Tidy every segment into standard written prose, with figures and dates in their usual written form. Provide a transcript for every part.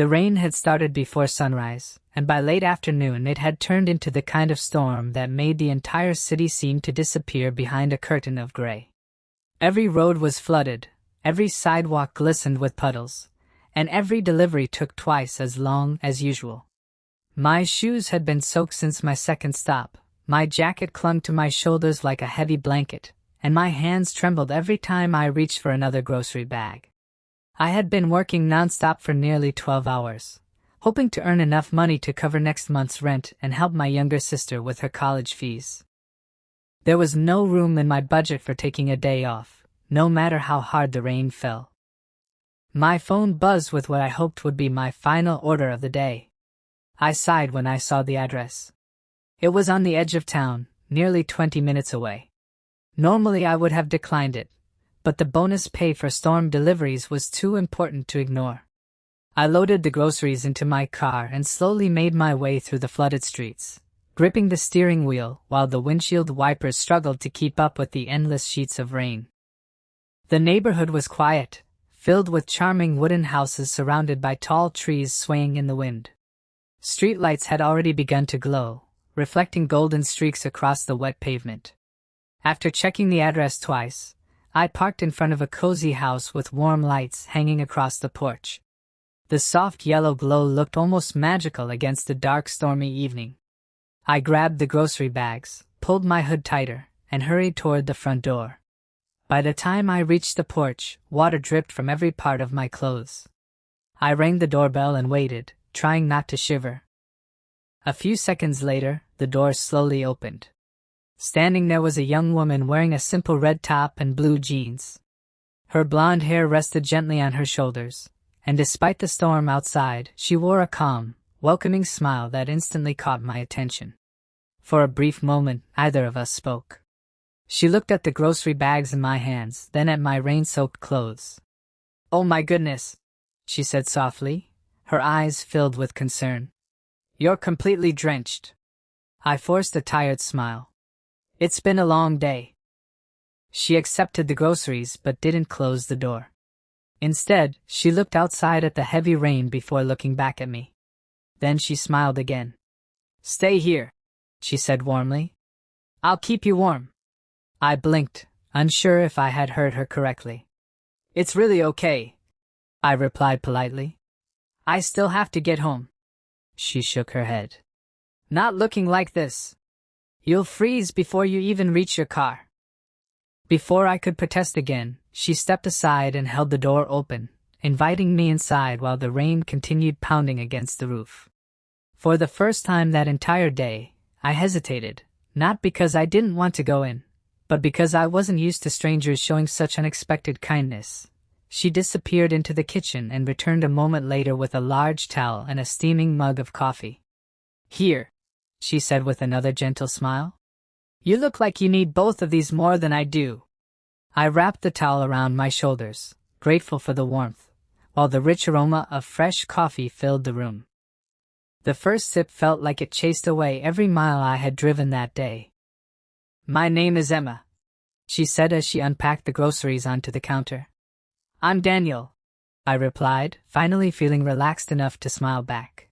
The rain had started before sunrise, and by late afternoon it had turned into the kind of storm that made the entire city seem to disappear behind a curtain of gray. Every road was flooded, every sidewalk glistened with puddles, and every delivery took twice as long as usual. My shoes had been soaked since my second stop, my jacket clung to my shoulders like a heavy blanket, and my hands trembled every time I reached for another grocery bag. I had been working nonstop for nearly 12 hours, hoping to earn enough money to cover next month's rent and help my younger sister with her college fees. There was no room in my budget for taking a day off, no matter how hard the rain fell. My phone buzzed with what I hoped would be my final order of the day. I sighed when I saw the address. It was on the edge of town, nearly 20 minutes away. Normally I would have declined it, but the bonus pay for storm deliveries was too important to ignore. I loaded the groceries into my car and slowly made my way through the flooded streets, gripping the steering wheel while the windshield wipers struggled to keep up with the endless sheets of rain. The neighborhood was quiet, filled with charming wooden houses surrounded by tall trees swaying in the wind. Streetlights had already begun to glow, reflecting golden streaks across the wet pavement. After checking the address twice, I parked in front of a cozy house with warm lights hanging across the porch. The soft yellow glow looked almost magical against the dark, stormy evening. I grabbed the grocery bags, pulled my hood tighter, and hurried toward the front door. By the time I reached the porch, water dripped from every part of my clothes. I rang the doorbell and waited, trying not to shiver. A few seconds later, the door slowly opened. Standing there was a young woman wearing a simple red top and blue jeans. Her blonde hair rested gently on her shoulders, and despite the storm outside, she wore a calm, welcoming smile that instantly caught my attention. For a brief moment, neither of us spoke. She looked at the grocery bags in my hands, then at my rain-soaked clothes. "Oh my goodness," she said softly, her eyes filled with concern. "You're completely drenched." I forced a tired smile. "It's been a long day." She accepted the groceries but didn't close the door. Instead, she looked outside at the heavy rain before looking back at me. Then she smiled again. "Stay here," she said warmly. "I'll keep you warm." I blinked, unsure if I had heard her correctly. "It's really okay," I replied politely. "I still have to get home." She shook her head. "Not looking like this. You'll freeze before you even reach your car." Before I could protest again, she stepped aside and held the door open, inviting me inside while the rain continued pounding against the roof. For the first time that entire day, I hesitated, not because I didn't want to go in, but because I wasn't used to strangers showing such unexpected kindness. She disappeared into the kitchen and returned a moment later with a large towel and a steaming mug of coffee. "Here," she said with another gentle smile. "You look like you need both of these more than I do." I wrapped the towel around my shoulders, grateful for the warmth, while the rich aroma of fresh coffee filled the room. The first sip felt like it chased away every mile I had driven that day. "My name is Emma," she said as she unpacked the groceries onto the counter. "I'm Daniel," I replied, finally feeling relaxed enough to smile back.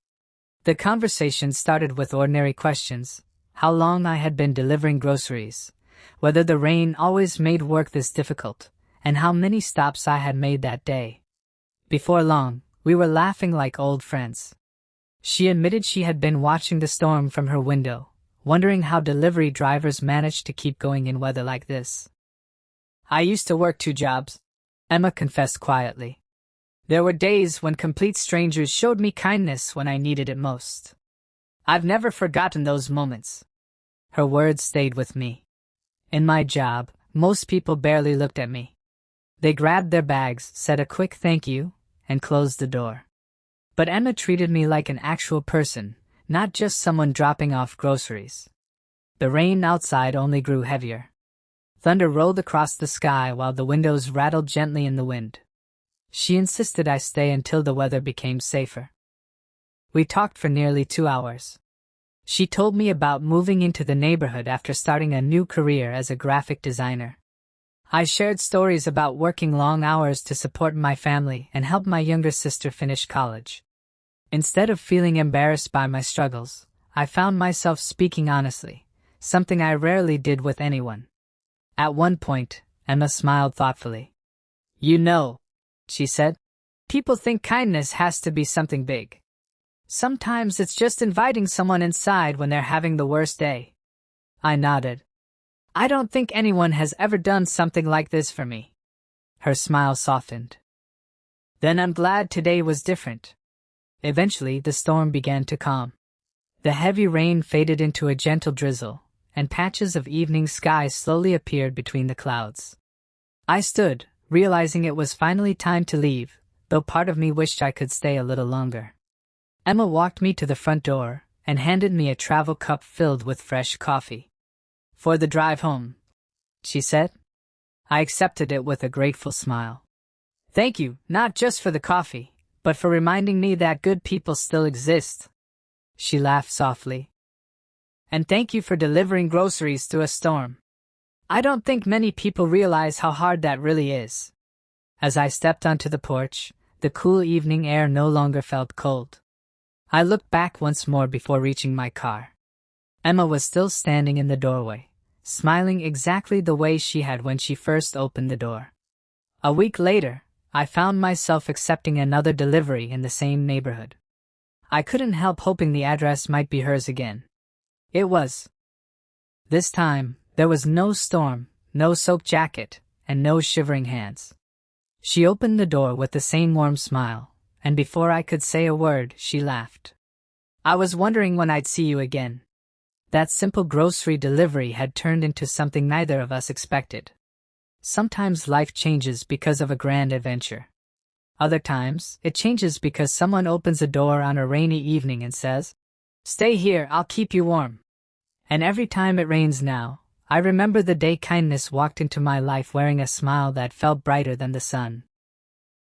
The conversation started with ordinary questions: how long I had been delivering groceries, whether the rain always made work this difficult, and how many stops I had made that day. Before long, we were laughing like old friends. She admitted she had been watching the storm from her window, wondering how delivery drivers managed to keep going in weather like this. "I used to work 2 jobs," Emma confessed quietly. "There were days when complete strangers showed me kindness when I needed it most. I've never forgotten those moments." Her words stayed with me. In my job, most people barely looked at me. They grabbed their bags, said a quick thank you, and closed the door. But Emma treated me like an actual person, not just someone dropping off groceries. The rain outside only grew heavier. Thunder rolled across the sky while the windows rattled gently in the wind. She insisted I stay until the weather became safer. We talked for nearly 2 hours. She told me about moving into the neighborhood after starting a new career as a graphic designer. I shared stories about working long hours to support my family and help my younger sister finish college. Instead of feeling embarrassed by my struggles, I found myself speaking honestly, something I rarely did with anyone. At one point, Emma smiled thoughtfully. "You know," she said, "people think kindness has to be something big. Sometimes it's just inviting someone inside when they're having the worst day." I nodded. "I don't think anyone has ever done something like this for me." Her smile softened. "Then I'm glad today was different." Eventually, the storm began to calm. The heavy rain faded into a gentle drizzle, and patches of evening sky slowly appeared between the clouds. I stood, realizing it was finally time to leave, though part of me wished I could stay a little longer. Emma walked me to the front door and handed me a travel cup filled with fresh coffee. "For the drive home," she said. I accepted it with a grateful smile. "Thank you, not just for the coffee, but for reminding me that good people still exist." She laughed softly. "And thank you for delivering groceries through a storm. I don't think many people realize how hard that really is." As I stepped onto the porch, the cool evening air no longer felt cold. I looked back once more before reaching my car. Emma was still standing in the doorway, smiling exactly the way she had when she first opened the door. A week later, I found myself accepting another delivery in the same neighborhood. I couldn't help hoping the address might be hers again. It was. This time, there was no storm, no soaked jacket, and no shivering hands. She opened the door with the same warm smile, and before I could say a word, she laughed. "I was wondering when I'd see you again." That simple grocery delivery had turned into something neither of us expected. Sometimes life changes because of a grand adventure. Other times, it changes because someone opens a door on a rainy evening and says, "Stay here, I'll keep you warm." And every time it rains now, I remember the day kindness walked into my life wearing a smile that felt brighter than the sun.